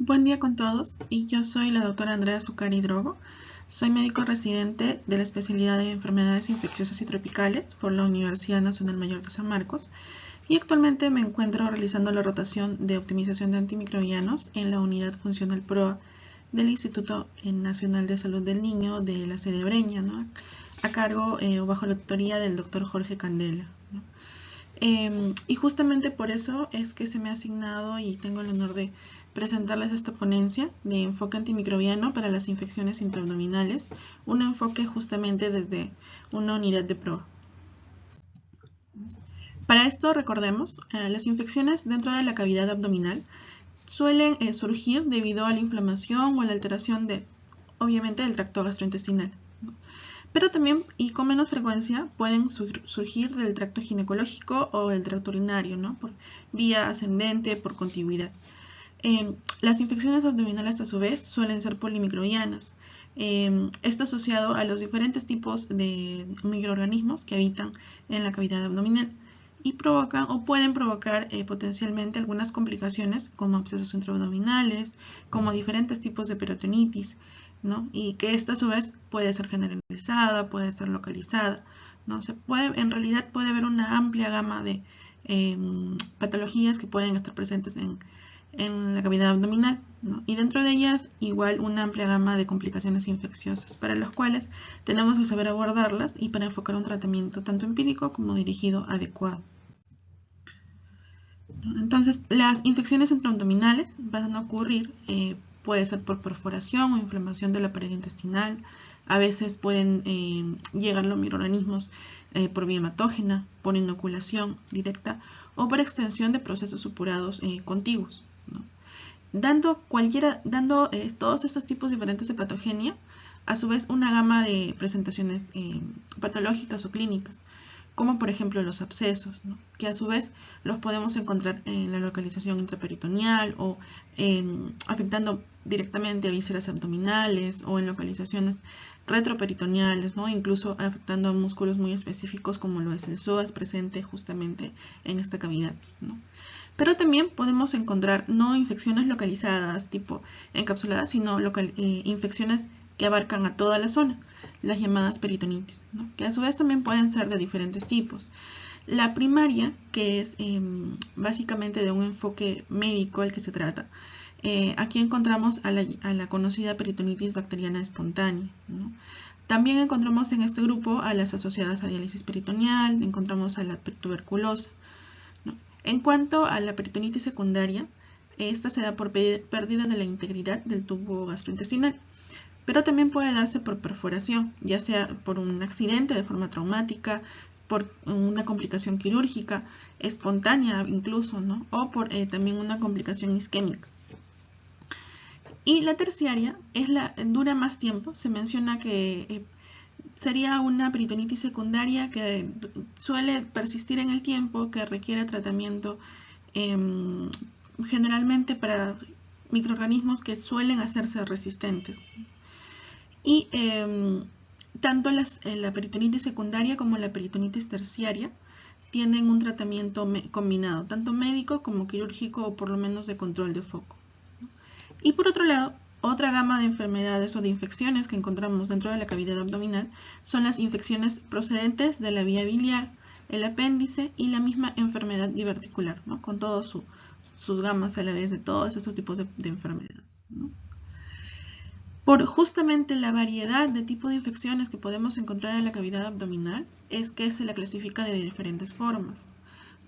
Buen día con todos, y yo soy la doctora Andrea Zuccari Drogo. Soy médico residente de la especialidad de enfermedades infecciosas y tropicales por la Universidad Nacional Mayor de San Marcos y actualmente me encuentro realizando la rotación de optimización de antimicrobianos en la unidad funcional PROA del Instituto Nacional de Salud del Niño de la sede Breña, ¿no? A cargo o bajo la tutoría del doctor Jorge Candela, ¿no? Y justamente por eso es que se me ha asignado y tengo el honor de presentarles esta ponencia de enfoque antimicrobiano para las infecciones intraabdominales, un enfoque justamente desde una unidad de PROA. Para esto recordemos, las infecciones dentro de la cavidad abdominal suelen surgir debido a la inflamación o a la alteración de, obviamente, del tracto gastrointestinal, ¿no? Pero también, y con menos frecuencia, pueden surgir del tracto ginecológico o del tracto urinario, ¿no? Por vía ascendente, por contigüidad. Las infecciones abdominales, a su vez, suelen ser polimicrobianas. Esto asociado a los diferentes tipos de microorganismos que habitan en la cavidad abdominal y provocan o pueden provocar potencialmente algunas complicaciones como abscesos intraabdominales, como diferentes tipos de peritonitis, ¿no? Y que esta a su vez puede ser generalizada, puede ser localizada, ¿no? En realidad puede haber una amplia gama de patologías que pueden estar presentes en la cavidad abdominal, ¿no? Y dentro de ellas igual una amplia gama de complicaciones infecciosas para las cuales tenemos que saber abordarlas y para enfocar un tratamiento tanto empírico como dirigido adecuado. Entonces, las infecciones intraabdominales van a ocurrir, puede ser por perforación o inflamación de la pared intestinal, a veces pueden llegar los microorganismos por vía hematógena, por inoculación directa o por extensión de procesos supurados contiguos, ¿no? Dando todos estos tipos diferentes de patogenia, a su vez una gama de presentaciones patológicas o clínicas, como por ejemplo los abscesos, ¿no? Que a su vez los podemos encontrar en la localización intraperitoneal o afectando directamente a vísceras abdominales o en localizaciones retroperitoneales, ¿no? Incluso afectando a músculos muy específicos como lo es el psoas presente justamente en esta cavidad, ¿no? Pero también podemos encontrar no infecciones localizadas tipo encapsuladas, sino infecciones que abarcan a toda la zona, las llamadas peritonitis, ¿no? Que a su vez también pueden ser de diferentes tipos. La primaria, que es básicamente de un enfoque médico al que se trata, aquí encontramos a la conocida peritonitis bacteriana espontánea, ¿no? También encontramos en este grupo a las asociadas a diálisis peritoneal, encontramos a la tuberculosa, ¿no? En cuanto a la peritonitis secundaria, esta se da por pérdida de la integridad del tubo gastrointestinal, pero también puede darse por perforación, ya sea por un accidente de forma traumática, por una complicación quirúrgica, espontánea incluso, ¿no? O por también una complicación isquémica. Y la terciaria dura más tiempo, se menciona que sería una peritonitis secundaria que suele persistir en el tiempo, que requiere tratamiento generalmente para microorganismos que suelen hacerse resistentes. Y tanto la peritonitis secundaria como la peritonitis terciaria tienen un tratamiento combinado, tanto médico como quirúrgico o por lo menos de control de foco, ¿no? Y por otro lado, otra gama de enfermedades o de infecciones que encontramos dentro de la cavidad abdominal son las infecciones procedentes de la vía biliar, el apéndice y la misma enfermedad diverticular, ¿no? Con todas sus gamas a la vez de todos esos tipos de enfermedades, ¿no? Por justamente la variedad de tipo de infecciones que podemos encontrar en la cavidad abdominal es que se la clasifica de diferentes formas.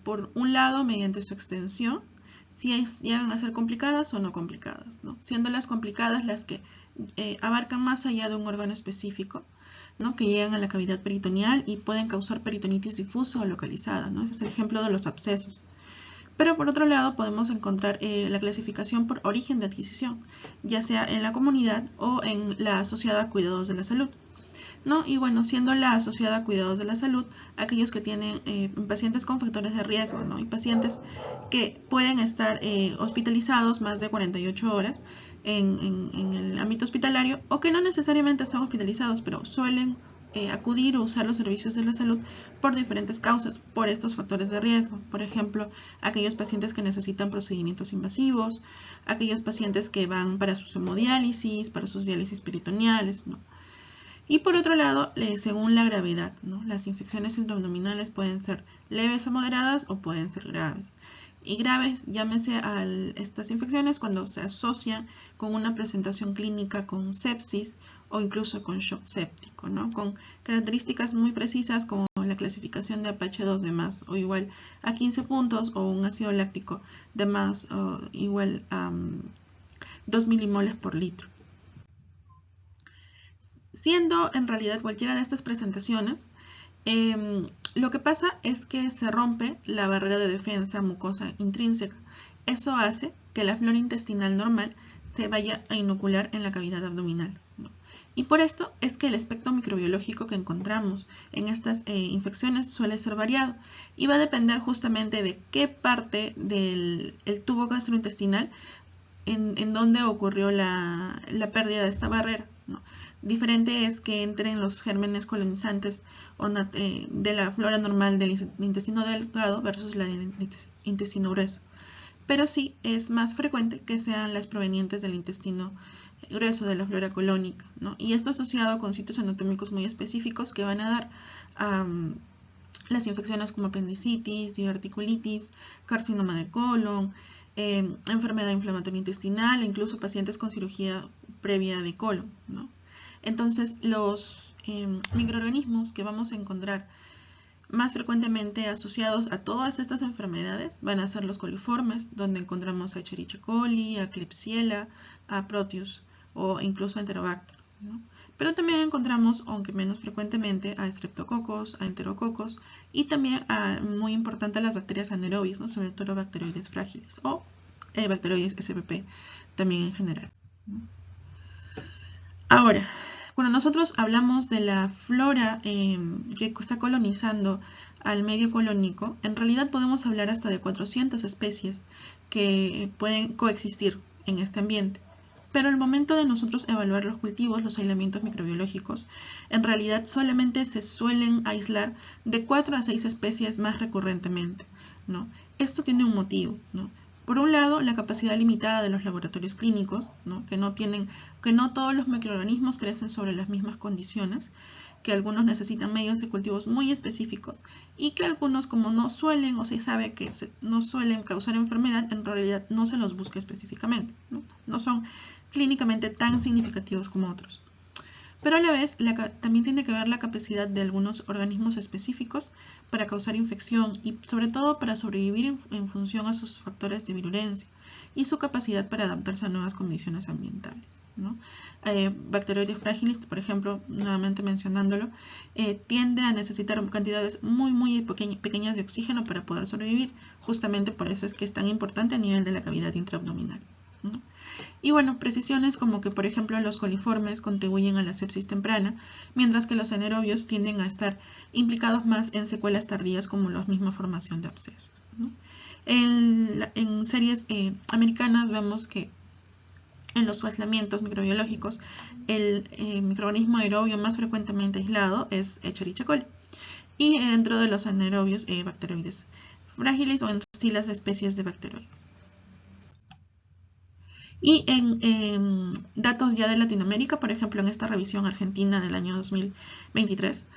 Por un lado, mediante su extensión, si llegan a ser complicadas o no complicadas, ¿no? Siendo las complicadas las que abarcan más allá de un órgano específico, ¿no? Que llegan a la cavidad peritoneal y pueden causar peritonitis difusa o localizada, ¿no? Ese es el ejemplo de los abscesos. Pero por otro lado podemos encontrar la clasificación por origen de adquisición, ya sea en la comunidad o en la asociada a cuidados de la salud, ¿no? Y bueno, siendo la asociada a cuidados de la salud, aquellos que tienen pacientes con factores de riesgo, ¿no? Y pacientes que pueden estar hospitalizados más de 48 horas en el ámbito hospitalario o que no necesariamente están hospitalizados, pero suelen acudir o usar los servicios de la salud por diferentes causas, por estos factores de riesgo. Por ejemplo, aquellos pacientes que necesitan procedimientos invasivos, aquellos pacientes que van para su hemodiálisis, para sus diálisis peritoneales, ¿no? Y por otro lado, según la gravedad, ¿no? Las infecciones intraabdominales pueden ser leves a moderadas o pueden ser graves. Y graves, llámese a estas infecciones cuando se asocian con una presentación clínica con sepsis o incluso con shock séptico, ¿no? Con características muy precisas como la clasificación de pH2 de más o igual a 15 puntos o un ácido láctico de más o igual a 2 milimoles por litro. Siendo en realidad cualquiera de estas presentaciones, lo que pasa es que se rompe la barrera de defensa mucosa intrínseca. Eso hace que la flora intestinal normal se vaya a inocular en la cavidad abdominal, ¿no? Y por esto es que el espectro microbiológico que encontramos en estas infecciones suele ser variado y va a depender justamente de qué parte del tubo gastrointestinal en donde ocurrió la pérdida de esta barrera, ¿no? Diferente es que entren los gérmenes colonizantes de la flora normal del intestino delgado versus la del intestino grueso. Pero sí es más frecuente que sean las provenientes del intestino grueso, de la flora colónica, ¿no? Y esto asociado con sitios anatómicos muy específicos que van a dar las infecciones como apendicitis, diverticulitis, carcinoma de colon, enfermedad inflamatoria intestinal e incluso pacientes con cirugía previa de colon, ¿no? Entonces, los microorganismos que vamos a encontrar más frecuentemente asociados a todas estas enfermedades van a ser los coliformes, donde encontramos a Escherichia coli, a Klebsiella, a Proteus o incluso a Enterobacter, ¿no? Pero también encontramos, aunque menos frecuentemente, a Streptococcus, a Enterococos y también muy importante a las bacterias anaerobias, ¿no? Sobre todo Bacteroides frágiles o Bacteroides spp también en general, ¿no? Ahora, cuando nosotros hablamos de la flora que está colonizando al medio colónico, en realidad podemos hablar hasta de 400 especies que pueden coexistir en este ambiente. Pero al momento de nosotros evaluar los cultivos, los aislamientos microbiológicos, en realidad solamente se suelen aislar de 4 a 6 especies más recurrentemente, ¿no? Esto tiene un motivo, ¿no? Por un lado, la capacidad limitada de los laboratorios clínicos, ¿no? Que no todos los microorganismos crecen sobre las mismas condiciones, que algunos necesitan medios de cultivos muy específicos y que algunos, como no suelen o se sabe que no suelen causar enfermedad, en realidad no se los busca específicamente, ¿no? No son clínicamente tan significativos como otros. Pero a la vez también tiene que ver la capacidad de algunos organismos específicos para causar infección y sobre todo para sobrevivir en función a sus factores de virulencia y su capacidad para adaptarse a nuevas condiciones ambientales, ¿no? Bacteroides frágiles, por ejemplo, nuevamente mencionándolo, tiende a necesitar cantidades muy pequeñas de oxígeno para poder sobrevivir. Justamente por eso es que es tan importante a nivel de la cavidad intraabdominal, ¿no? Y bueno, precisiones como que por ejemplo los coliformes contribuyen a la sepsis temprana, mientras que los anaerobios tienden a estar implicados más en secuelas tardías como la misma formación de abscesos, ¿no? En series americanas vemos que en los aislamientos microbiológicos el microorganismo aerobio más frecuentemente aislado es Escherichia coli y dentro de los anaerobios Bacteroides frágiles o en sí las especies de bacteroides. Y en datos ya de Latinoamérica, por ejemplo, en esta revisión argentina del año 2023,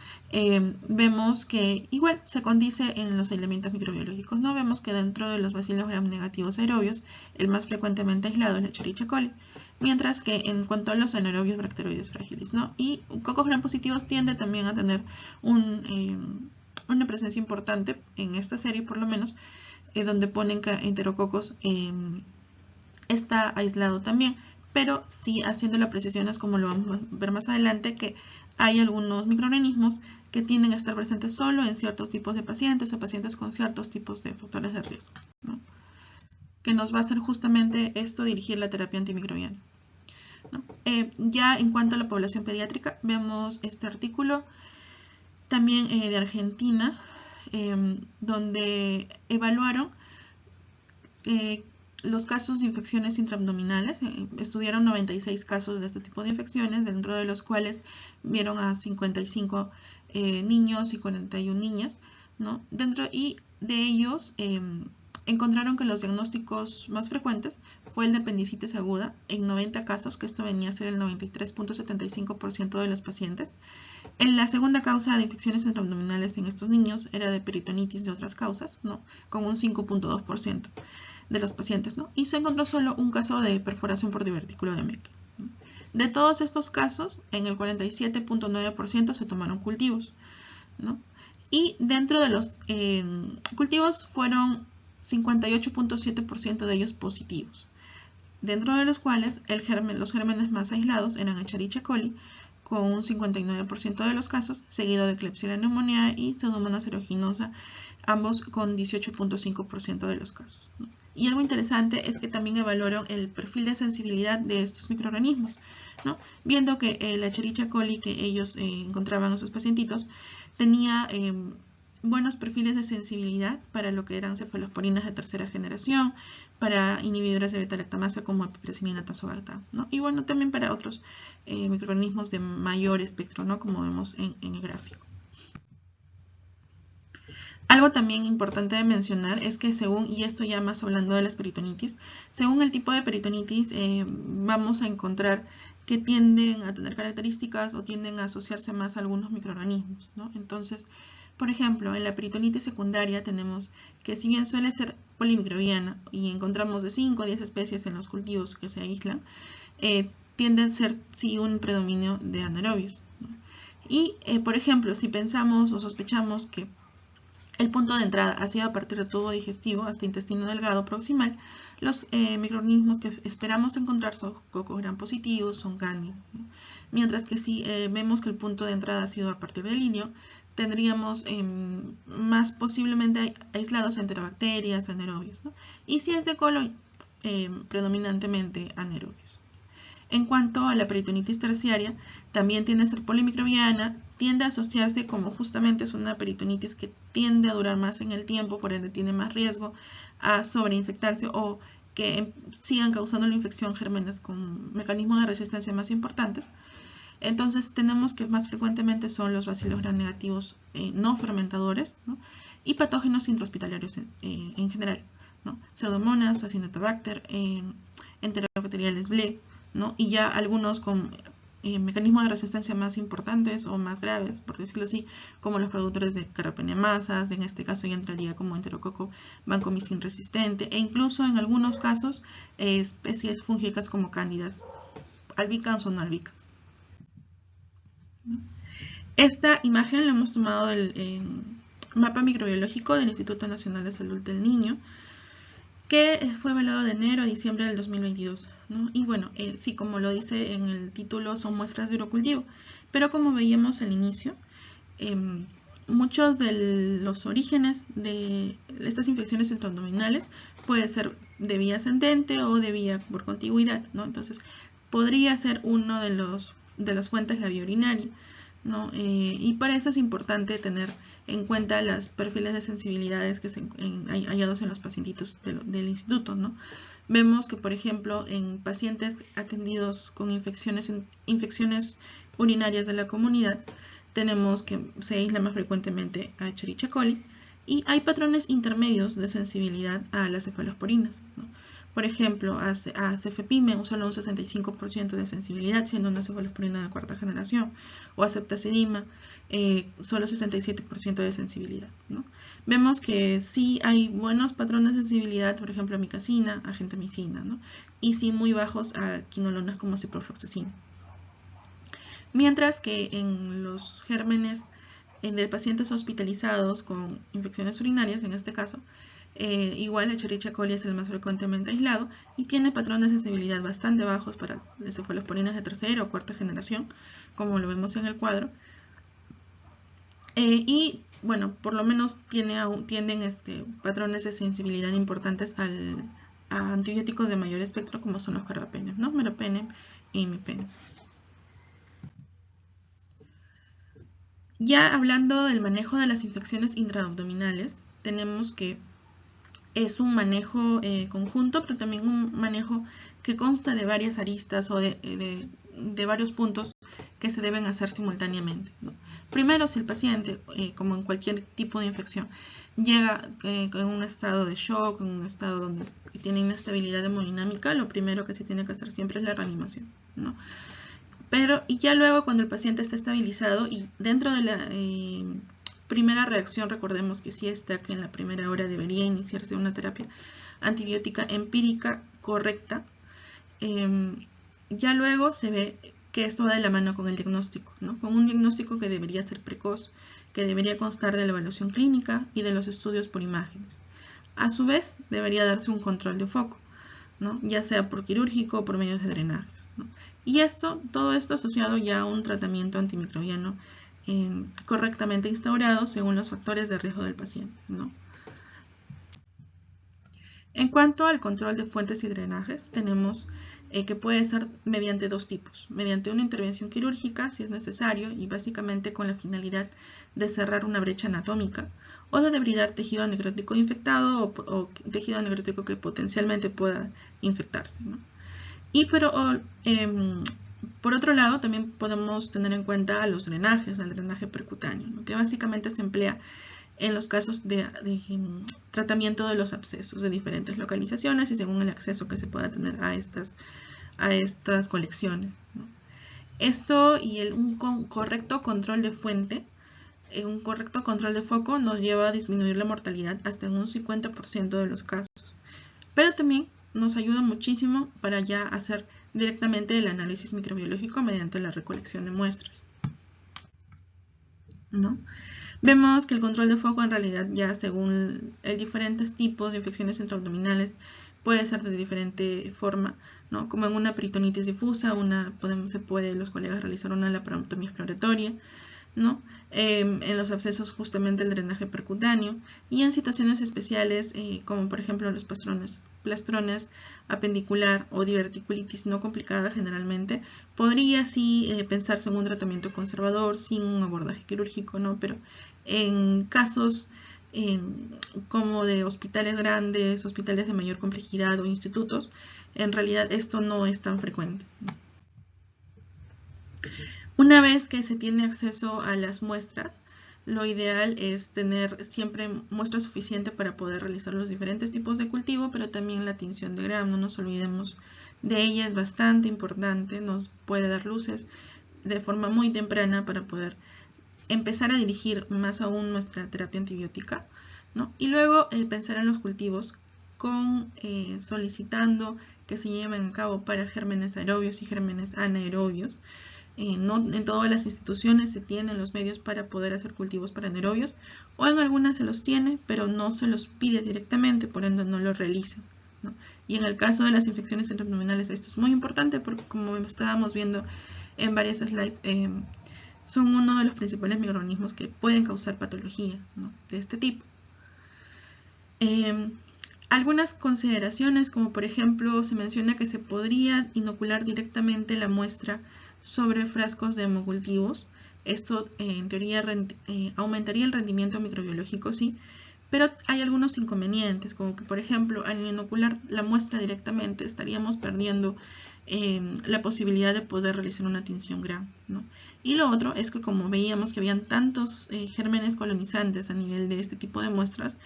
vemos que igual se condice en los aislamientos microbiológicos, ¿no? Vemos que dentro de los bacilos gram negativos aerobios, el más frecuentemente aislado es la Escherichia coli, mientras que en cuanto a los anaerobios bacteroides frágiles, ¿no? Y cocos gram positivos tiende también a tener una presencia importante en esta serie, por lo menos, donde ponen que Enterococos está aislado también, pero sí haciendo las precisiones, como lo vamos a ver más adelante, que hay algunos microorganismos que tienden a estar presentes solo en ciertos tipos de pacientes o pacientes con ciertos tipos de factores de riesgo, ¿no? Que nos va a hacer justamente esto dirigir la terapia antimicrobiana, ¿no? Ya en cuanto a la población pediátrica, vemos este artículo también de Argentina, donde evaluaron los casos de infecciones intraabdominales. Estudiaron 96 casos de este tipo de infecciones, dentro de los cuales vieron a 55 niños y 41 niñas, ¿no? Y de ellos encontraron que los diagnósticos más frecuentes fue el de apendicitis aguda en 90 casos, que esto venía a ser el 93.75% de los pacientes. En la segunda causa de infecciones intraabdominales en estos niños era de peritonitis de otras causas, ¿no? Con un 5.2% de los pacientes, ¿no? Y se encontró solo un caso de perforación por divertículo de Mecke. De todos estos casos, en el 47.9% se tomaron cultivos, ¿no? Y dentro de los cultivos fueron 58.7% de ellos positivos, dentro de los cuales los gérmenes más aislados eran Escherichia coli, con un 59% de los casos, seguido de Klebsiella pneumoniae y Pseudomonas aeruginosa, ambos con 18.5% de los casos, ¿no? Y algo interesante es que también evaluaron el perfil de sensibilidad de estos microorganismos, ¿no? Viendo que la Escherichia coli que ellos encontraban en sus pacientitos tenía buenos perfiles de sensibilidad para lo que eran cefalosporinas de tercera generación, para inhibidores de beta-lactamasa como apiperacilina tazobactam, ¿no? Y bueno, también para otros microorganismos de mayor espectro, ¿no? Como vemos en el gráfico. Algo también importante de mencionar es que según, y esto ya más hablando de las peritonitis, según el tipo de peritonitis vamos a encontrar que tienden a tener características o tienden a asociarse más a algunos microorganismos, ¿no? Entonces, por ejemplo, en la peritonitis secundaria tenemos que si bien suele ser polimicrobiana y encontramos de 5 a 10 especies en los cultivos que se aíslan, tiende a ser sí un predominio de anaerobios, ¿no? Y, por ejemplo, si pensamos o sospechamos que el punto de entrada ha sido a partir de tubo digestivo hasta intestino delgado proximal, los microorganismos que esperamos encontrar son cocos gram positivos, son cándidos, ¿no? Mientras que si vemos que el punto de entrada ha sido a partir del ileum, tendríamos más posiblemente aislados enterobacterias, anaerobios, ¿no? Y si es de colon, predominantemente anaerobios. En cuanto a la peritonitis terciaria, también tiende a ser polimicrobiana, tiende a asociarse como justamente es una peritonitis que tiende a durar más en el tiempo, por ende tiene más riesgo a sobreinfectarse o que sigan causando la infección gérmenes con mecanismos de resistencia más importantes. Entonces tenemos que más frecuentemente son los bacilos gram negativos no fermentadores, ¿no? Y patógenos intrahospitalarios en general, ¿no? Pseudomonas, Acinetobacter, enterobacteriales BLE, ¿no? Y ya algunos con mecanismos de resistencia más importantes o más graves, por decirlo así, como los productores de carbapenemasas, en este caso ya entraría como enterococo vancomycin resistente, e incluso en algunos casos especies fúngicas como cándidas, albicans o no albicans. Esta imagen la hemos tomado del mapa microbiológico del Instituto Nacional de Salud del Niño, que fue evaluado de enero a diciembre del 2022, ¿no? Y bueno, sí, como lo dice en el título, son muestras de urocultivo, pero como veíamos al inicio, muchos de los orígenes de estas infecciones intraabdominales puede ser de vía ascendente o de vía por contigüidad, ¿no? Entonces, podría ser uno de las fuentes la vía urinaria, ¿no? Y para eso es importante tener en cuenta los perfiles de sensibilidades que se hallados en los pacientitos del instituto, ¿no? Vemos que, por ejemplo, en pacientes atendidos con infecciones urinarias de la comunidad, tenemos que se aísla más frecuentemente a Escherichia coli y hay patrones intermedios de sensibilidad a las cefalosporinas, ¿no? Por ejemplo, a cefepime solo un 65% de sensibilidad, siendo una cefalosporina de cuarta generación, o a ceftazidima solo 67% de sensibilidad, ¿no? Vemos que sí hay buenos patrones de sensibilidad, por ejemplo, a micacina, a gentamicina, ¿no? Y sí muy bajos a quinolonas como ciprofloxacina. Mientras que en los gérmenes de pacientes hospitalizados con infecciones urinarias, en este caso, igual Escherichia coli es el más frecuentemente aislado y tiene patrones de sensibilidad bastante bajos para las cefalosporinas de tercera o cuarta generación, como lo vemos en el cuadro. Y bueno, por lo menos tienden patrones de sensibilidad importantes a antibióticos de mayor espectro, como son los carbapenem, ¿no? Meropenem e imipenem. Ya hablando del manejo de las infecciones intraabdominales, tenemos que es un manejo conjunto, pero también un manejo que consta de varias aristas o de varios puntos que se deben hacer simultáneamente, ¿no? Primero, si el paciente, como en cualquier tipo de infección, llega en un estado de shock, en un estado donde tiene inestabilidad hemodinámica, lo primero que se tiene que hacer siempre es la reanimación, ¿no? Y ya luego, cuando el paciente está estabilizado y dentro de la primera reacción, recordemos que sí está que en la primera hora debería iniciarse una terapia antibiótica empírica correcta. Ya luego se ve que esto va de la mano con el diagnóstico, ¿no? Con un diagnóstico que debería ser precoz, que debería constar de la evaluación clínica y de los estudios por imágenes. A su vez, debería darse un control de foco, ¿no? Ya sea por quirúrgico o por medios de drenajes, ¿no? Y todo esto asociado ya a un tratamiento antimicrobiano correctamente instaurado según los factores de riesgo del paciente, ¿no? En cuanto al control de fuentes y drenajes, tenemos que puede ser mediante dos tipos. Mediante una intervención quirúrgica, si es necesario, y básicamente con la finalidad de cerrar una brecha anatómica, o de debridar tejido necrótico infectado o tejido necrótico que potencialmente pueda infectarse, ¿no? Por otro lado, también podemos tener en cuenta los drenajes, el drenaje percutáneo, ¿no? Que básicamente se emplea en los casos de tratamiento de los abscesos de diferentes localizaciones y según el acceso que se pueda tener a estas colecciones, ¿no? Esto y un correcto control de fuente, un correcto control de foco nos lleva a disminuir la mortalidad hasta en un 50% de los casos. Pero también nos ayuda muchísimo para ya hacer directamente el análisis microbiológico mediante la recolección de muestras, ¿no? Vemos que el control de foco en realidad ya según diferentes tipos de infecciones intraabdominales puede ser de diferente forma, ¿no? Como en una peritonitis difusa, los colegas realizar una laparotomía exploratoria, ¿no? En los abscesos justamente el drenaje percutáneo y en situaciones especiales como por ejemplo los plastrones apendicular o diverticulitis no complicada generalmente, podría sí pensarse en un tratamiento conservador sin un abordaje quirúrgico, ¿no? Pero en casos como de hospitales grandes, hospitales de mayor complejidad o institutos, en realidad esto no es tan frecuente, ¿no? Una vez que se tiene acceso a las muestras, lo ideal es tener siempre muestra suficiente para poder realizar los diferentes tipos de cultivo, pero también la tinción de Gram, no nos olvidemos de ella, es bastante importante, nos puede dar luces de forma muy temprana para poder empezar a dirigir más aún nuestra terapia antibiótica, ¿no? Y luego pensar en los cultivos solicitando que se lleven a cabo para gérmenes aerobios y gérmenes anaerobios. No en todas las instituciones se tienen los medios para poder hacer cultivos para anaerobios, o en algunas se los tiene, pero no se los pide directamente, por ende no lo realizan, ¿no? Y en el caso de las infecciones intraabdominales esto es muy importante porque, como estábamos viendo en varias slides, son uno de los principales microorganismos que pueden causar patología, ¿no? De este tipo. Algunas consideraciones, como por ejemplo se menciona que se podría inocular directamente la muestra sobre frascos de hemocultivos. Esto en teoría aumentaría el rendimiento microbiológico, sí, pero hay algunos inconvenientes, como que por ejemplo al inocular la muestra directamente estaríamos perdiendo la posibilidad de poder realizar una tinción Gram, ¿no? Y lo otro es que como veíamos que habían tantos gérmenes colonizantes a nivel de este tipo de muestras,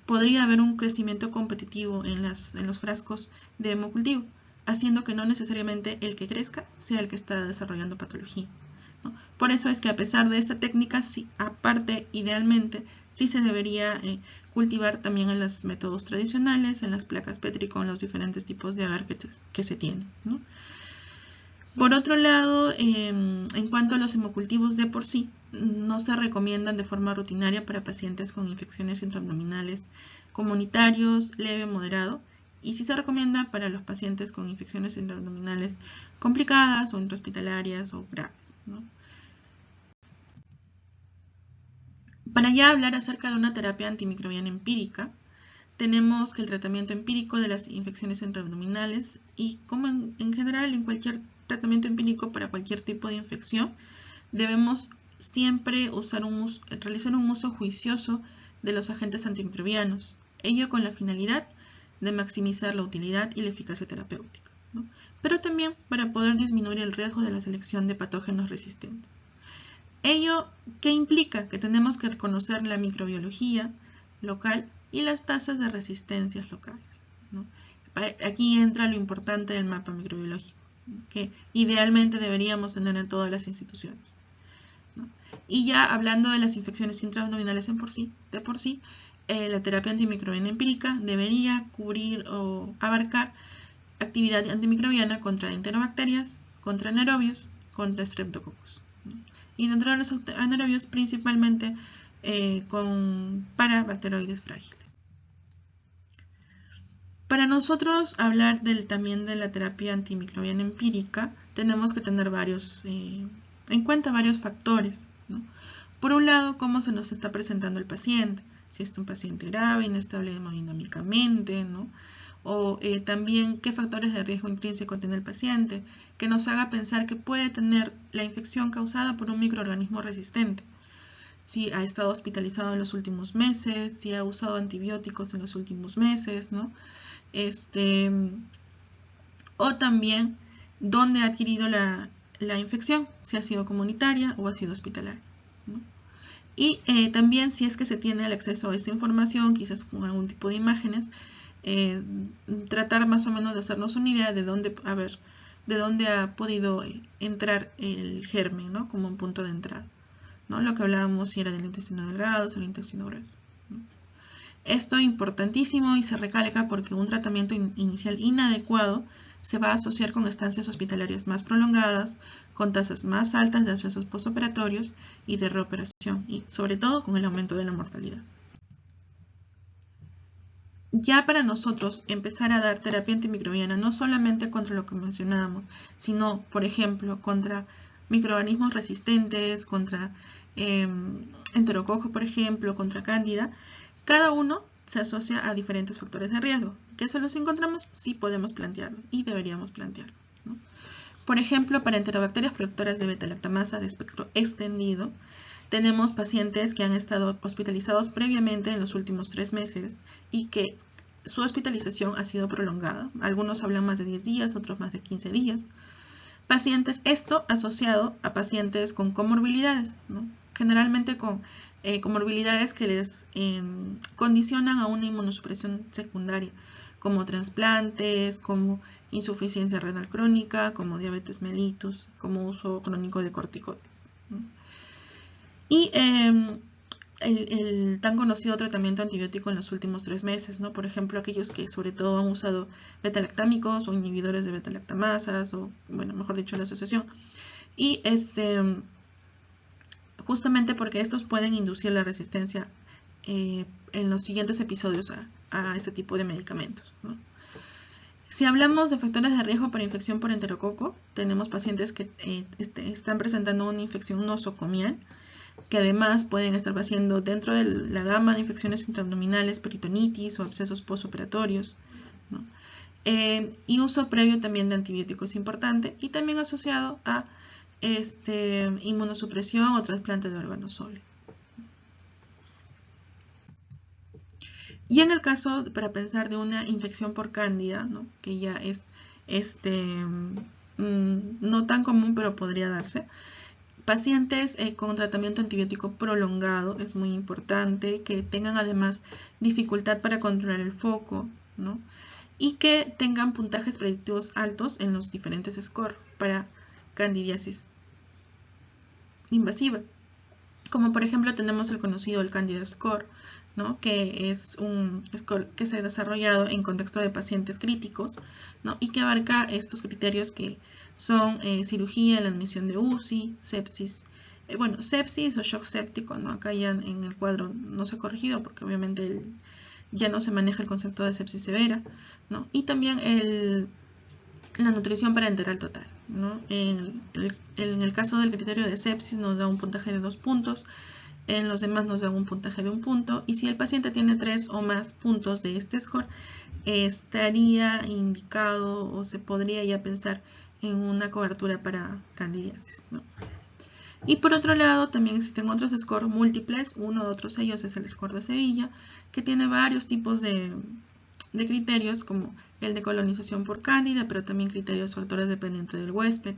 podría haber un crecimiento competitivo en los frascos de hemocultivo, haciendo que no necesariamente el que crezca sea el que está desarrollando patología, ¿no? Por eso es que a pesar de esta técnica, sí, aparte, idealmente, sí se debería cultivar también en los métodos tradicionales, en las placas Petri con los diferentes tipos de agar que se tienen, ¿no? Por otro lado, en cuanto a los hemocultivos de por sí, no se recomiendan de forma rutinaria para pacientes con infecciones intraabdominales comunitarios, leve o moderado, y sí se recomienda para los pacientes con infecciones intraabdominales complicadas o intrahospitalarias o graves, ¿no? Para ya hablar acerca de una terapia antimicrobiana empírica, tenemos que el tratamiento empírico de las infecciones intraabdominales y como en general en cualquier tratamiento empírico para cualquier tipo de infección, debemos siempre realizar un uso juicioso de los agentes antimicrobianos. ello con la finalidad de maximizar la utilidad y la eficacia terapéutica, ¿no? Pero también para poder disminuir el riesgo de la selección de patógenos resistentes. Ello, ¿qué implica? Que tenemos que reconocer la microbiología local y las tasas de resistencias locales, ¿no? Aquí entra lo importante del mapa microbiológico, ¿no? Que idealmente deberíamos tener en todas las instituciones, ¿no? Y ya hablando de las infecciones intraabdominales de por sí, la terapia antimicrobiana empírica debería cubrir o abarcar actividad antimicrobiana contra enterobacterias, contra anaerobios, contra streptococcus, ¿no? Y dentro de los anaerobios principalmente para bacteroides frágiles. Para nosotros hablar también de la terapia antimicrobiana empírica, tenemos que tener en cuenta varios factores, ¿no? Por un lado, cómo se nos está presentando el paciente, si es un paciente grave, inestable hemodinámicamente, ¿no? O también qué factores de riesgo intrínseco tiene el paciente, que nos haga pensar que puede tener la infección causada por un microorganismo resistente. Si ha estado hospitalizado en los últimos meses, si ha usado antibióticos en los últimos meses, ¿no? O también dónde ha adquirido la infección, si ha sido comunitaria o ha sido hospitalaria, ¿no? Y también si es que se tiene el acceso a esta información, quizás con algún tipo de imágenes, tratar más o menos de hacernos una idea de dónde ha podido entrar el germen, ¿no? Como un punto de entrada, ¿no? Lo que hablábamos si era del intestino delgado o del intestino grueso, ¿no? Esto es importantísimo y se recalca porque un tratamiento inicial inadecuado se va a asociar con estancias hospitalarias más prolongadas, con tasas más altas de abscesos postoperatorios y de reoperación, y sobre todo con el aumento de la mortalidad. Ya para nosotros empezar a dar terapia antimicrobiana no solamente contra lo que mencionábamos, sino, por ejemplo, contra microorganismos resistentes, contra enterococo, por ejemplo, contra cándida, cada uno se asocia a diferentes factores de riesgo. ¿Que se los encontramos? Sí podemos plantearlo y deberíamos plantearlo, ¿no? Por ejemplo, para enterobacterias productoras de beta-lactamasa de espectro extendido, tenemos pacientes que han estado hospitalizados previamente en los últimos 3 meses y que su hospitalización ha sido prolongada. Algunos hablan más de 10 días, otros más de 15 días. Pacientes, esto asociado a pacientes con comorbilidades, ¿no? Generalmente con comorbilidades que les condicionan a una inmunosupresión secundaria, como trasplantes, como insuficiencia renal crónica, como diabetes mellitus, como uso crónico de corticoides, ¿no? Y el tan conocido tratamiento antibiótico en los últimos 3 meses, ¿no? Por ejemplo, aquellos que sobre todo han usado beta-lactámicos o inhibidores de beta-lactamasas, o bueno, mejor dicho, la asociación. Y justamente porque estos pueden inducir la resistencia en los siguientes episodios a ese tipo de medicamentos, ¿no? Si hablamos de factores de riesgo para infección por enterococo, tenemos pacientes que están presentando una infección nosocomial, que además pueden estar pasando dentro de la gama de infecciones intraabdominales, peritonitis o abscesos postoperatorios, ¿no? Y uso previo también de antibióticos es importante, y también asociado a inmunosupresión o trasplante de órganos sólidos. Y en el caso, para pensar de una infección por cándida, ¿no? Que ya es no tan común, pero podría darse. Pacientes con tratamiento antibiótico prolongado, es muy importante que tengan además dificultad para controlar el foco, ¿no? Y que tengan puntajes predictivos altos en los diferentes scores para candidiasis invasiva. Como por ejemplo tenemos el conocido el Candida Score, ¿no? Que es un score que se ha desarrollado en contexto de pacientes críticos, ¿no? Y que abarca estos criterios que son cirugía, la admisión de UCI, sepsis, sepsis o shock séptico, ¿no? Acá ya en el cuadro no se ha corregido porque obviamente ya no se maneja el concepto de sepsis severa, ¿no? Y también la nutrición parenteral total, ¿no? En el caso del criterio de sepsis nos da un puntaje de 2 puntos, en los demás nos da un puntaje de 1 punto, y si el paciente tiene 3 o más puntos de este score, estaría indicado o se podría ya pensar en una cobertura para candidiasis, ¿no? Y por otro lado, también existen otros scores múltiples. Uno de otros ellos es el score de Sevilla, que tiene varios tipos de criterios, como el de colonización por cándida, pero también criterios factores dependientes del huésped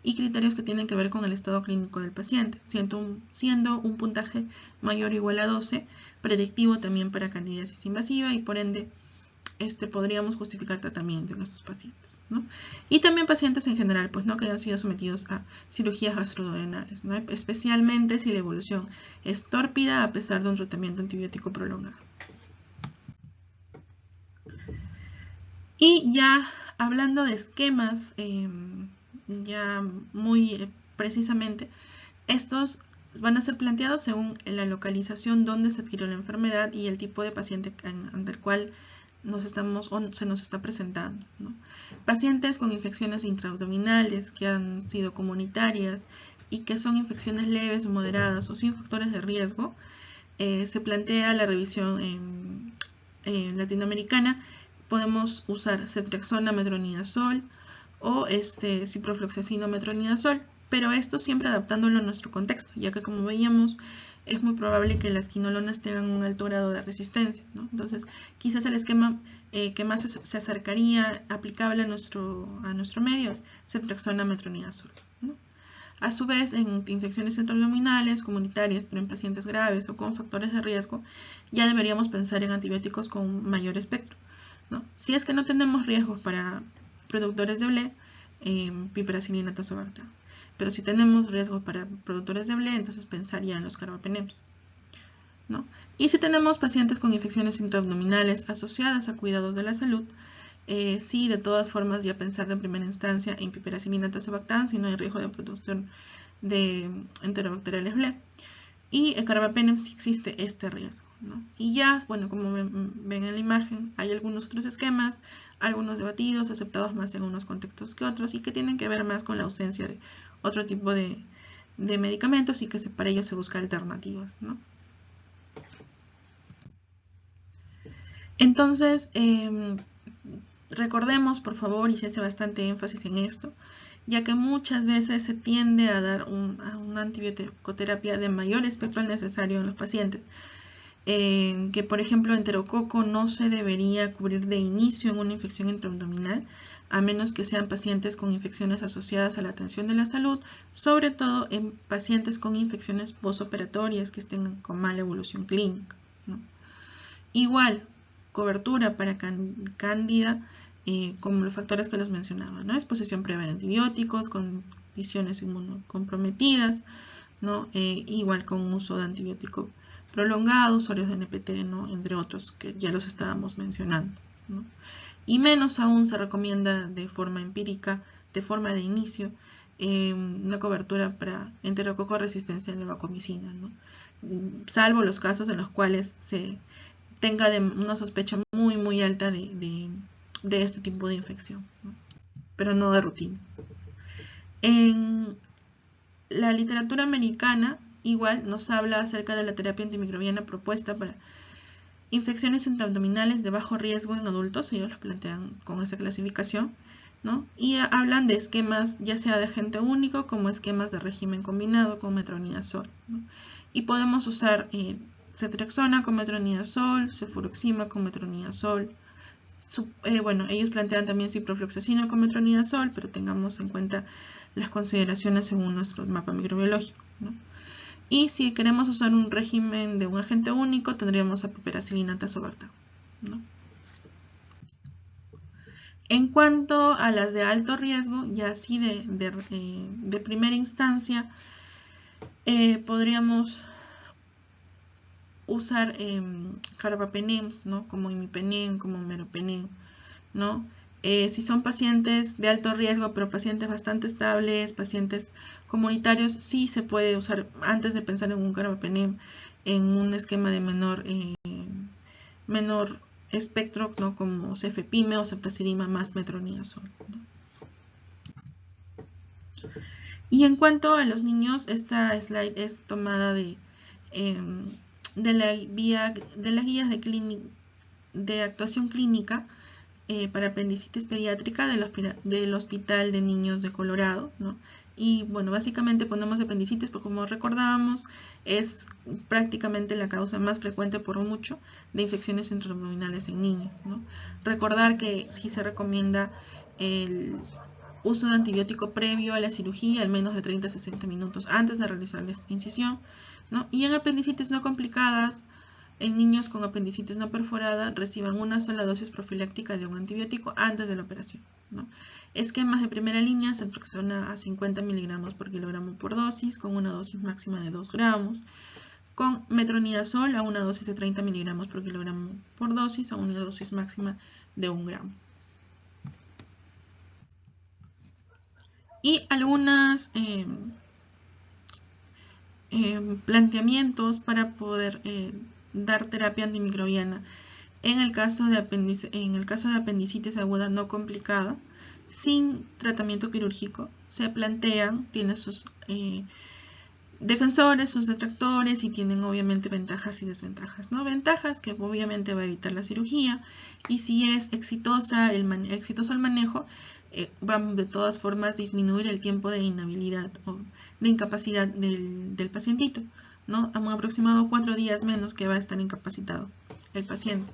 y criterios que tienen que ver con el estado clínico del paciente, siendo un puntaje mayor o igual a 12 predictivo también para candidiasis invasiva, y por ende podríamos justificar tratamiento en estos pacientes, ¿no? Y también pacientes en general, pues no, que hayan sido sometidos a cirugías gastroduodenales, ¿no? Especialmente si la evolución es tórpida a pesar de un tratamiento antibiótico prolongado. Y ya hablando de esquemas, ya muy precisamente, estos van a ser planteados según la localización donde se adquirió la enfermedad y el tipo de paciente ante el cual se nos está presentando, ¿no? Pacientes con infecciones intraabdominales que han sido comunitarias y que son infecciones leves, moderadas o sin factores de riesgo, se plantea la revisión latinoamericana. Podemos usar ceftriaxona, metronidazol o ciprofloxacino, metronidazol, pero esto siempre adaptándolo a nuestro contexto, ya que como veíamos, es muy probable que las quinolonas tengan un alto grado de resistencia, ¿no? Entonces, quizás el esquema que más se acercaría aplicable a nuestro medio es ceftriaxona, metronidazol, ¿no? A su vez, en infecciones intraabdominales, comunitarias, pero en pacientes graves o con factores de riesgo, ya deberíamos pensar en antibióticos con mayor espectro, ¿no? Si es que no tenemos riesgos para productores de BLE, piperacilina, tazobactam. Pero si tenemos riesgos para productores de BLE, entonces pensaría en los carbapenems, ¿no? Y si tenemos pacientes con infecciones intraabdominales asociadas a cuidados de la salud, sí, de todas formas, ya pensar de primera instancia en piperacilina, tazobactam si no hay riesgo de producción de enterobacteriales BLE. Y el carbapenem sí existe este riesgo, ¿no? Y ya, bueno, como ven en la imagen, hay algunos otros esquemas, algunos debatidos, aceptados más en unos contextos que otros, y que tienen que ver más con la ausencia de otro tipo de medicamentos, y que para ello se busca alternativas, ¿no? Entonces, recordemos, por favor, y se hace bastante énfasis en esto, ya que muchas veces se tiende a dar una antibiótico-terapia de mayor espectro al necesario en los pacientes, que por ejemplo enterococo no se debería cubrir de inicio en una infección intraabdominal, a menos que sean pacientes con infecciones asociadas a la atención de la salud, sobre todo en pacientes con infecciones postoperatorias que estén con mala evolución clínica, ¿no? Igual, cobertura para cándida, como los factores que les mencionaba, ¿no? Exposición previa a antibióticos, condiciones inmunocomprometidas, ¿no? Igual con uso de antibiótico prolongado, usuarios de NPT, ¿no? Entre otros que ya los estábamos mencionando, ¿no? Y menos aún se recomienda de forma empírica, de forma de inicio, una cobertura para enterococo resistencia a la vancomicina, ¿no? Salvo los casos en los cuales se tenga una sospecha muy alta de este tipo de infección, ¿no? Pero no de rutina. En la literatura americana igual nos habla acerca de la terapia antimicrobiana propuesta para infecciones intraabdominales de bajo riesgo en adultos, ellos lo plantean con esa clasificación, ¿no? Y hablan de esquemas ya sea de agente único como esquemas de régimen combinado con metronidazol, ¿no? Y podemos usar ceftriaxona con metronidazol, cefuroxima con metronidazol. Bueno, ellos plantean también ciprofloxacino con metronidazol, pero tengamos en cuenta las consideraciones según nuestro mapa microbiológico, ¿no? Y si queremos usar un régimen de un agente único, tendríamos a piperacilina, tazobactam, ¿no? En cuanto a las de alto riesgo, ya así de primera instancia, podríamos usar carbapenems, ¿no? Como imipenem, como meropenem, ¿no? Si son pacientes de alto riesgo, pero pacientes bastante estables, pacientes comunitarios, sí se puede usar, antes de pensar en un carbapenem, en un esquema de menor espectro, ¿no? Como cefepime o ceftazidima más metronidazol, ¿no? Y en cuanto a los niños, esta slide es tomada de las guías de actuación clínica para apendicitis pediátrica del Hospital de Niños de Colorado, ¿no? Y bueno, básicamente ponemos apendicitis porque, como recordábamos, es prácticamente la causa más frecuente por mucho de infecciones intraabdominales en niños, ¿no? Recordar que sí se recomienda el uso de antibiótico previo a la cirugía, al menos de 30 a 60 minutos antes de realizar la incisión, ¿no? Y en apendicitis no complicadas, en niños con apendicitis no perforada, reciban una sola dosis profiláctica de un antibiótico antes de la operación, ¿no? Esquemas de primera línea se aproxima a 50 miligramos por kilogramo por dosis, con una dosis máxima de 2 gramos, con metronidazol a una dosis de 30 miligramos por kilogramo por dosis, a una dosis máxima de 1 gramo. Y algunos planteamientos para poder dar terapia antimicrobiana en el caso de apendicitis aguda no complicada, sin tratamiento quirúrgico. Se plantean, tiene sus defensores, sus detractores, y tienen obviamente ventajas y desventajas, ¿no? Ventajas que obviamente va a evitar la cirugía, y si es exitoso el manejo, va de todas formas disminuir el tiempo de inhabilidad o de incapacidad del pacientito, ¿no? A un aproximado 4 días menos que va a estar incapacitado el paciente.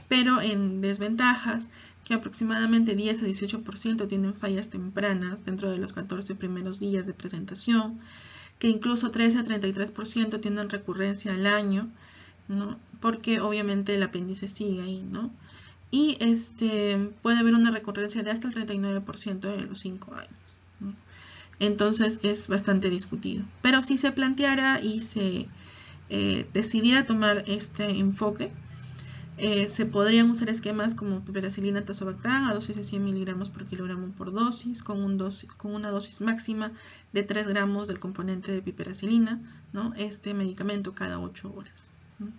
Pero en desventajas, que aproximadamente 10 a 18% tienen fallas tempranas dentro de los 14 primeros días de presentación, que incluso 13 a 33% tienen recurrencia al año, ¿no? Porque obviamente el apéndice sigue ahí, ¿no? Y puede haber una recurrencia de hasta el 39% en los 5 años, ¿no? Entonces es bastante discutido. Pero si se planteara y se decidiera tomar este enfoque, se podrían usar esquemas como piperacilina tazobactam a dosis de 100 miligramos por kilogramo por dosis, con una dosis máxima de 3 gramos del componente de piperacilina, ¿no? Este medicamento cada 8 horas, ¿no?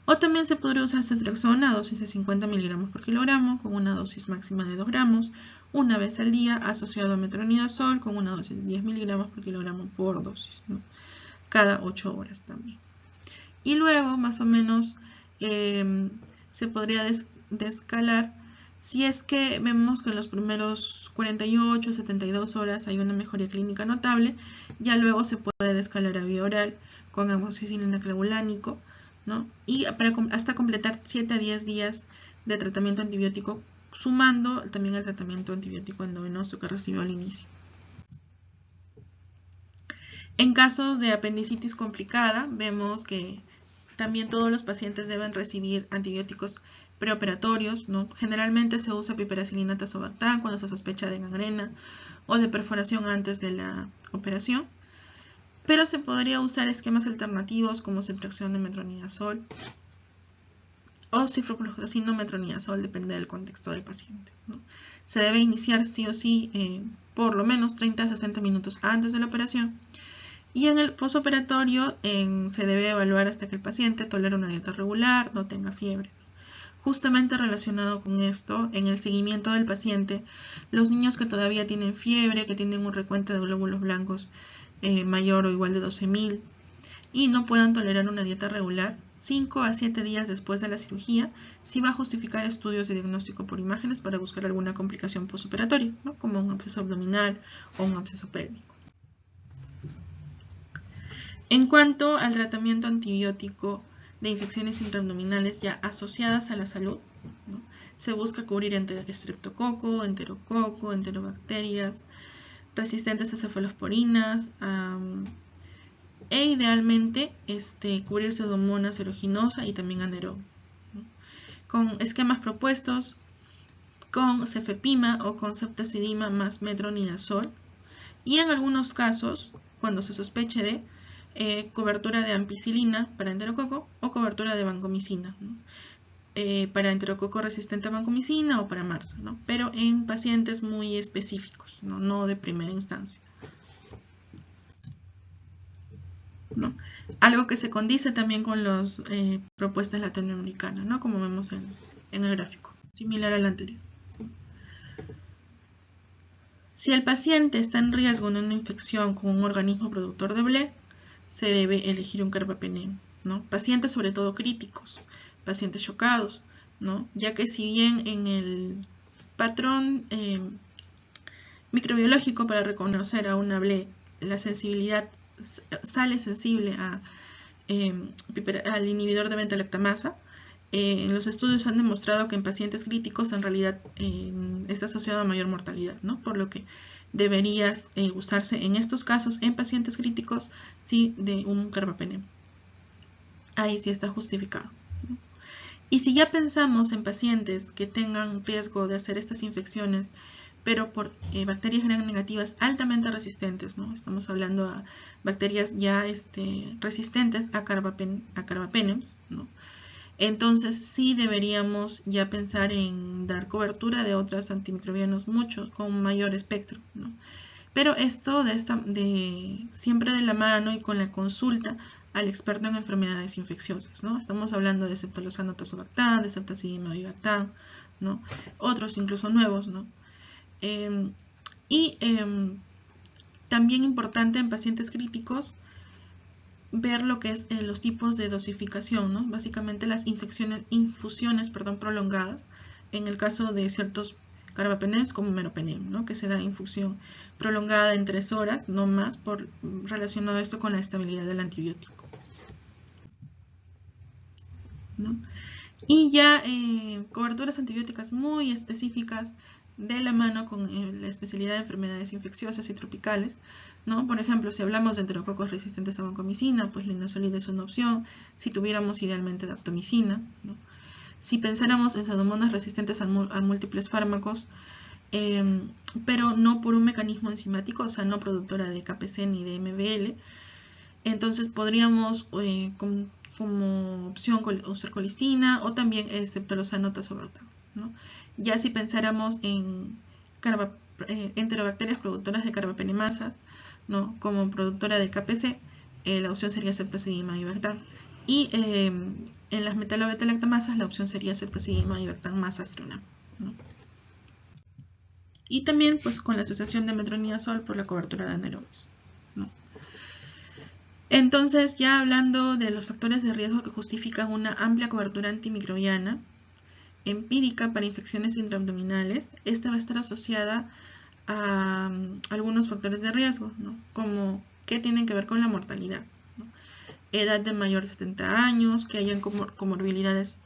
O también se podría usar ceftriaxona a dosis de 50 miligramos por kilogramo, con una dosis máxima de 2 gramos, una vez al día, asociado a metronidazol, con una dosis de 10 miligramos por kilogramo por dosis, ¿no? Cada 8 horas también. Y luego, más o menos, se podría descalar si es que vemos que en los primeros 48 72 horas hay una mejoría clínica notable. Ya luego se puede descalar a vía oral con amoxicilina clavulánico, ¿no? Y hasta completar 7 a 10 días de tratamiento antibiótico, sumando también el tratamiento antibiótico endovenoso que recibió al inicio. En casos de apendicitis complicada, vemos que también todos los pacientes deben recibir antibióticos preoperatorios, ¿no? Generalmente se usa piperacilina tazobactam cuando se sospecha de gangrena o de perforación antes de la operación, pero se podría usar esquemas alternativos como ceftriaxona de metronidazol o ciprofloxacino metronidazol, depende del contexto del paciente, ¿no? Se debe iniciar sí o sí por lo menos 30 a 60 minutos antes de la operación. Y en el posoperatorio se debe evaluar hasta que el paciente tolere una dieta regular, no tenga fiebre. Justamente relacionado con esto, en el seguimiento del paciente, los niños que todavía tienen fiebre, que tienen un recuento de glóbulos blancos mayor o igual de 12.000 y no puedan tolerar una dieta regular, 5 a 7 días después de la cirugía, sí va a justificar estudios de diagnóstico por imágenes para buscar alguna complicación posoperatoria, ¿no? Como un absceso abdominal o un absceso pélvico. En cuanto al tratamiento antibiótico de infecciones intraabdominales ya asociadas a la salud, ¿no? Se busca cubrir estreptococo, enterococo, enterobacterias resistentes a cefalosporinas, e idealmente cubrir Pseudomonas aeruginosa y también anaerobe, ¿no? Con esquemas propuestos con cefepima o con ceftazidima más metronidazol, y en algunos casos, cuando se sospeche de cobertura de ampicilina para enterococo o cobertura de vancomicina, ¿no? Para enterococo resistente a vancomicina o para MRSA, ¿no? Pero en pacientes muy específicos, no de primera instancia, ¿no? Algo que se condice también con las propuestas latinoamericanas, ¿no? Como vemos en el gráfico, similar al anterior. Si el paciente está en riesgo de una infección con un organismo productor de BLE, se debe elegir un carbapenema, ¿no? Pacientes sobre todo críticos, pacientes chocados, ¿no? Ya que si bien en el patrón microbiológico para reconocer a una BLE, la sensibilidad sale sensible al inhibidor de beta-lactamasa. Los estudios han demostrado que en pacientes críticos en realidad está asociado a mayor mortalidad, ¿no? Por lo que deberías usarse en estos casos, en pacientes críticos, sí, de un carbapenem. Ahí sí está justificado, ¿no? Y si ya pensamos en pacientes que tengan riesgo de hacer estas infecciones, pero por bacterias gram negativas altamente resistentes, ¿no? Estamos hablando a bacterias ya resistentes a carbapenems, ¿no? Entonces sí deberíamos ya pensar en dar cobertura de otros antimicrobianos con mayor espectro, ¿no? Pero esto siempre de la mano y con la consulta al experto en enfermedades infecciosas, ¿no? Estamos hablando de ceftolozano tazobactam, de ceftazidime avibactam, ¿no? Otros incluso nuevos, ¿no? También importante en pacientes críticos ver lo que es los tipos de dosificación, ¿no? Básicamente las infusiones prolongadas, en el caso de ciertos carbapenems como meropenem, ¿no? Que se da infusión prolongada en 3 horas, no más, relacionado esto con la estabilidad del antibiótico, ¿no? Y ya coberturas antibióticas muy específicas de la mano con la especialidad de enfermedades infecciosas y tropicales, ¿no? Por ejemplo, si hablamos de enterococos resistentes a vancomicina, pues linezolid es una opción, si tuviéramos idealmente daptomicina, ¿no? Si pensáramos en pseudomonas resistentes a múltiples fármacos, pero no por un mecanismo enzimático, o sea, no productora de KPC ni de MBL, entonces podríamos como opción usar colistina o también el ceftolozano tazobactam, ¿no? Ya si pensáramos en enterobacterias productoras de carbapenemasas, ¿no? Como productora de KPC, la opción sería ceftazidime avibactam. Y en las metalobeta-lactamasas la opción sería ceftazidime avibactam más astronam, ¿no? Y también pues con la asociación de metronidazol por la cobertura de anaerobios, ¿no? Entonces, ya hablando de los factores de riesgo que justifican una amplia cobertura antimicrobiana empírica para infecciones intraabdominales, esta va a estar asociada a algunos factores de riesgo, ¿no? Como que tienen que ver con la mortalidad, ¿no? Edad de mayor de 70 años, que hayan comorbilidades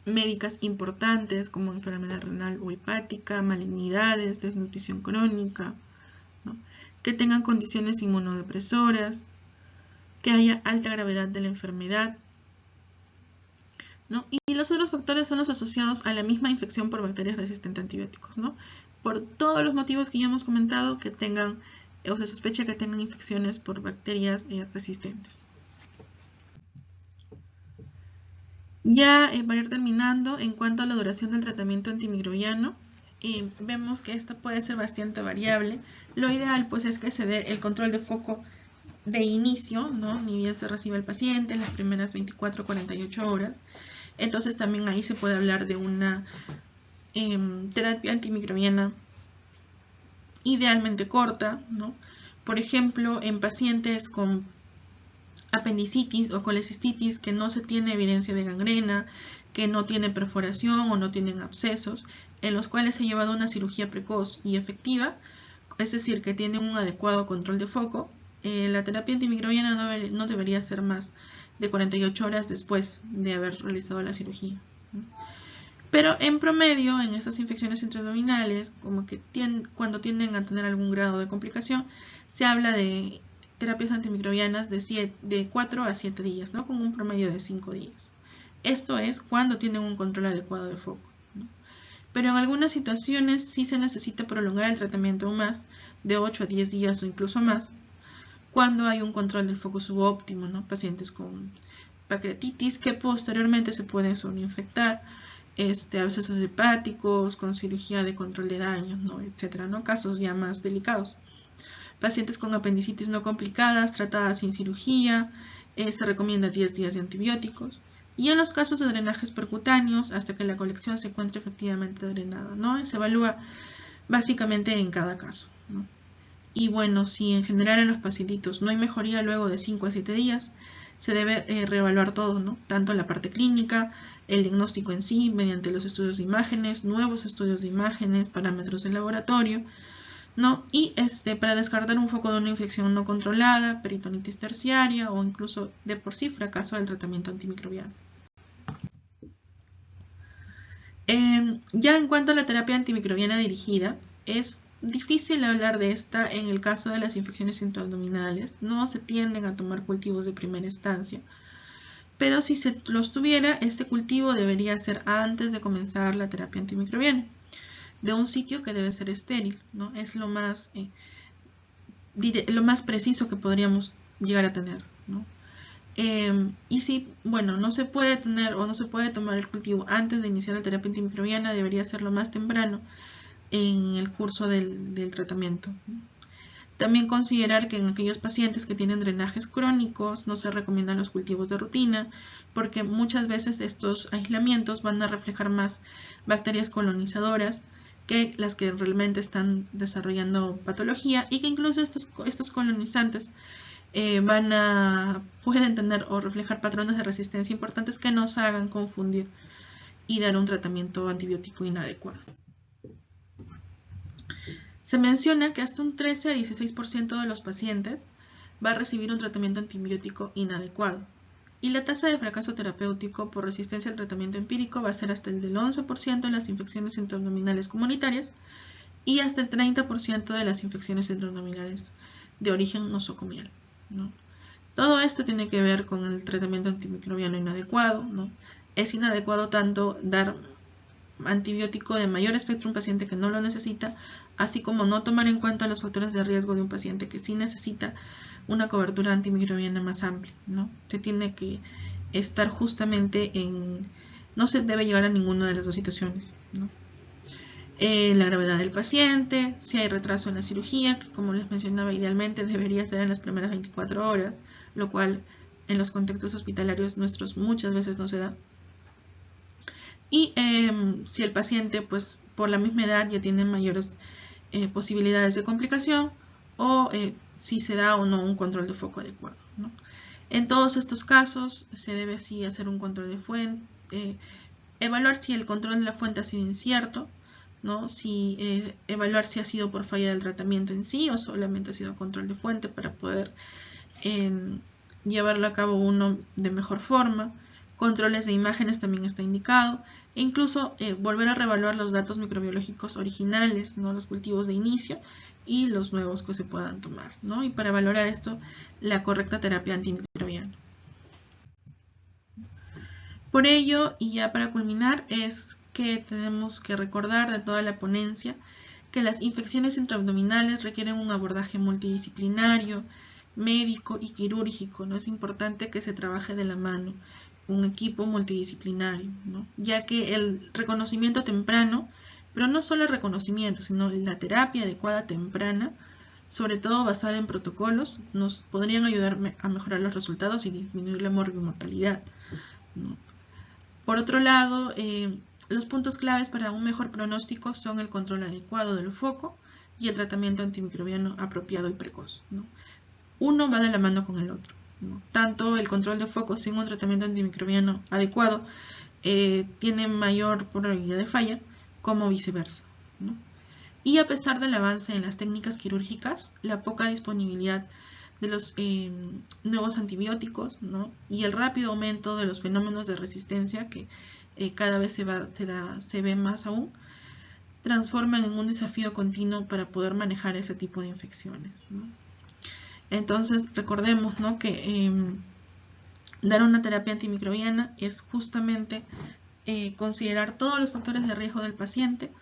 médicas importantes como enfermedad renal o hepática, malignidades, desnutrición crónica, ¿no? Que tengan condiciones inmunodepresoras, que haya alta gravedad de la enfermedad, ¿no? Y los otros factores son los asociados a la misma infección por bacterias resistentes a antibióticos, ¿no? Por todos los motivos que ya hemos comentado, que tengan, o se sospecha que tengan infecciones por bacterias resistentes. Ya para ir terminando, en cuanto a la duración del tratamiento antimicrobiano, vemos que esta puede ser bastante variable. Lo ideal pues es que se dé el control de foco de inicio, ¿no? Ni bien se recibe el paciente en las primeras 24 o 48 horas. Entonces también ahí se puede hablar de una terapia antimicrobiana idealmente corta, ¿no? Por ejemplo, en pacientes con apendicitis o colecistitis que no se tiene evidencia de gangrena, que no tienen perforación o no tienen abscesos, en los cuales se ha llevado una cirugía precoz y efectiva, es decir, que tienen un adecuado control de foco, la terapia antimicrobiana no debería ser más de 48 horas después de haber realizado la cirugía, ¿no? Pero en promedio, en estas infecciones intraabdominales, cuando tienden a tener algún grado de complicación, se habla de terapias antimicrobianas de 4 a 7 días, ¿no? Con un promedio de 5 días. Esto es cuando tienen un control adecuado de foco, ¿no? Pero en algunas situaciones sí se necesita prolongar el tratamiento aún más, de 8 a 10 días o incluso más, cuando hay un control del foco subóptimo, ¿no? Pacientes con pancreatitis que posteriormente se pueden sobreinfectar, abscesos hepáticos, con cirugía de control de daños, ¿no? Etcétera, ¿no? Casos ya más delicados. Pacientes con apendicitis no complicadas, tratadas sin cirugía, se recomienda 10 días de antibióticos. Y en los casos de drenajes percutáneos, hasta que la colección se encuentre efectivamente drenada, ¿no? Se evalúa básicamente en cada caso, ¿no? Y bueno, si en general en los pacientitos no hay mejoría luego de 5 a 7 días, se debe reevaluar todo, ¿no? Tanto la parte clínica, el diagnóstico en sí, mediante los estudios de imágenes, nuevos estudios de imágenes, parámetros de laboratorio, ¿no? Y para descartar un foco de una infección no controlada, peritonitis terciaria o incluso de por sí fracaso del tratamiento antimicrobiano. Ya en cuanto a la terapia antimicrobiana dirigida, es difícil hablar de esta en el caso de las infecciones intraabdominales. No se tienden a tomar cultivos de primera instancia, pero si se los tuviera, este cultivo debería ser antes de comenzar la terapia antimicrobiana, de un sitio que debe ser estéril, ¿no? Es lo más preciso que podríamos llegar a tener, ¿no? Y si, bueno, no se puede tener o no se puede tomar el cultivo antes de iniciar la terapia antimicrobiana, debería hacerlo más temprano en el curso del tratamiento. También considerar que en aquellos pacientes que tienen drenajes crónicos no se recomiendan los cultivos de rutina, porque muchas veces estos aislamientos van a reflejar más bacterias colonizadoras que las que realmente están desarrollando patología, y que incluso estos colonizantes pueden tener o reflejar patrones de resistencia importantes que nos hagan confundir y dar un tratamiento antibiótico inadecuado. Se menciona que hasta un 13 a 16% de los pacientes va a recibir un tratamiento antibiótico inadecuado, y la tasa de fracaso terapéutico por resistencia al tratamiento empírico va a ser hasta el del 11% en las infecciones intraabdominales comunitarias y hasta el 30% de las infecciones intraabdominales de origen nosocomial, ¿no? Todo esto tiene que ver con el tratamiento antimicrobiano inadecuado, ¿no? Es inadecuado tanto dar antibiótico de mayor espectro a un paciente que no lo necesita, así como no tomar en cuenta los factores de riesgo de un paciente que sí necesita una cobertura antimicrobiana más amplia, ¿no? Se tiene que estar justamente no se debe llegar a ninguna de las dos situaciones, ¿no? La gravedad del paciente, si hay retraso en la cirugía, que como les mencionaba, idealmente debería ser en las primeras 24 horas, lo cual en los contextos hospitalarios nuestros muchas veces no se da. Y si el paciente, pues por la misma edad, ya tiene mayores posibilidades de complicación, o si se da o no un control de foco adecuado, ¿no? En todos estos casos se debe así hacer un control de fuente, evaluar si el control de la fuente ha sido incierto, ¿no? Evaluar si ha sido por falla del tratamiento en sí o solamente ha sido control de fuente para poder llevarlo a cabo uno de mejor forma. Controles de imágenes también está indicado, e incluso volver a reevaluar los datos microbiológicos originales, ¿no? Los cultivos de inicio y los nuevos que se puedan tomar, ¿no? Y para valorar esto, la correcta terapia antimicrobiana. Por ello, y ya para culminar, es que tenemos que recordar de toda la ponencia que las infecciones intraabdominales requieren un abordaje multidisciplinario, médico y quirúrgico, ¿no? Es importante que se trabaje de la mano, un equipo multidisciplinario, ¿no? Ya que el reconocimiento temprano, pero no solo el reconocimiento, sino la terapia adecuada temprana, sobre todo basada en protocolos, nos podrían ayudar a mejorar los resultados y disminuir la morbimortalidad, ¿no? Por otro lado, los puntos claves para un mejor pronóstico son el control adecuado del foco y el tratamiento antimicrobiano apropiado y precoz, ¿no? Uno va de la mano con el otro, ¿no? Tanto el control de foco sin un tratamiento antimicrobiano adecuado tiene mayor probabilidad de falla, como viceversa, ¿no? Y a pesar del avance en las técnicas quirúrgicas, la poca disponibilidad de los nuevos antibióticos, ¿no? Y el rápido aumento de los fenómenos de resistencia que cada vez se ve más aún, transforman en un desafío continuo para poder manejar ese tipo de infecciones, ¿no? Entonces recordemos, ¿no? Que dar una terapia antimicrobiana es justamente considerar todos los factores de riesgo del paciente,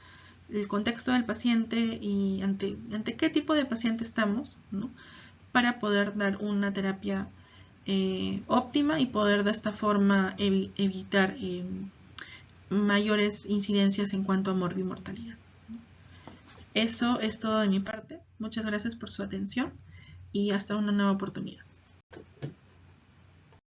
el contexto del paciente y ante qué tipo de paciente estamos, ¿no? Para poder dar una terapia óptima y poder de esta forma evitar mayores incidencias en cuanto a morbimortalidad. Eso es todo de mi parte. Muchas gracias por su atención y hasta una nueva oportunidad.